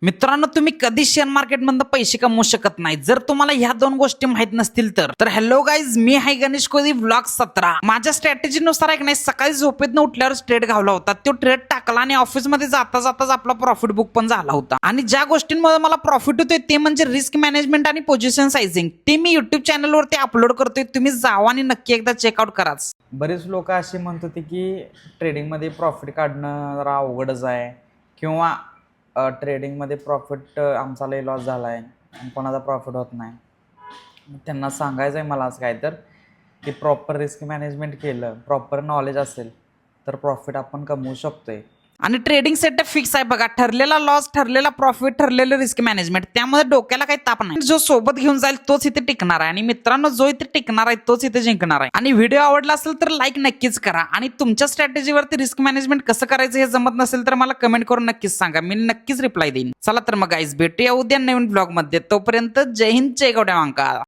मित्रांनो, तुम्ही कधी शेअर मार्केटमधून पैसे कमवू शकत नाही जर तुम्हाला ह्या दोन गोष्टी माहित नसतील तर हॅलो गाईज, मी आहे गणेश कोहली व्लॉग 17. माझ्या स्ट्रॅटेजीनुसार एक नाही, सकाळी झोपेतनं उठल्यावर ट्रेड घावला होता. तो ट्रेड टाकला आणि ऑफिसमध्ये जाता जाताच आपला प्रॉफिट बुक पण झाला होता. आणि ज्या गोष्टींमुळे मला प्रॉफिट होतोय ते म्हणजे रिस्क मॅनेजमेंट आणि पोझिशन सायझिंग. ते मी युट्यूब चॅनलवरती अपलोड करतोय. तुम्ही जावा आणि नक्की एकदा चेकआउट कराच. बरेच लोक असे म्हणत होते की ट्रेडिंगमध्ये प्रॉफिट काढणं जरा अवघडच आहे किंवा ट्रेडिंगमध्ये प्रॉफिट आमचा लई लॉस झाला आहे आणि कोणाचा प्रॉफिट होत नाही. त्यांना सांगायचं आहे मला आज काय तर की प्रॉपर रिस्क मॅनेजमेंट केलं, प्रॉपर नॉलेज असेल तर प्रॉफिट आपण कमवू शकतोय. आणि ट्रेडिंग सेटअप फिक्स आहे बघा. ठरलेला लॉस, ठरलेला प्रॉफिट, ठरलेलं रिस्क मॅनेजमेंट. त्यामुळे डोक्याला काही ताप नाही. जो सोबत घेऊन जाईल तोच इथे टिकणार आहे. आणि मित्रांनो, जो इथे टिकणार आहे तोच इथे जिंकणार आहे. आणि व्हिडिओ आवडला असेल तर लाईक नक्कीच करा. आणि तुमच्या स्ट्रॅटेजीवरती रिस्क मॅनेजमेंट कसं करायचं हे जमत नसेल तर मला कमेंट करून नक्कीच सांगा. मी नक्कीच रिप्लाय देईन. चला तर मग गाईज, भेटूया उद्या नवीन ब्लॉग मध्ये. तोपर्यंत जय हिंद, जय गौड्या मांका.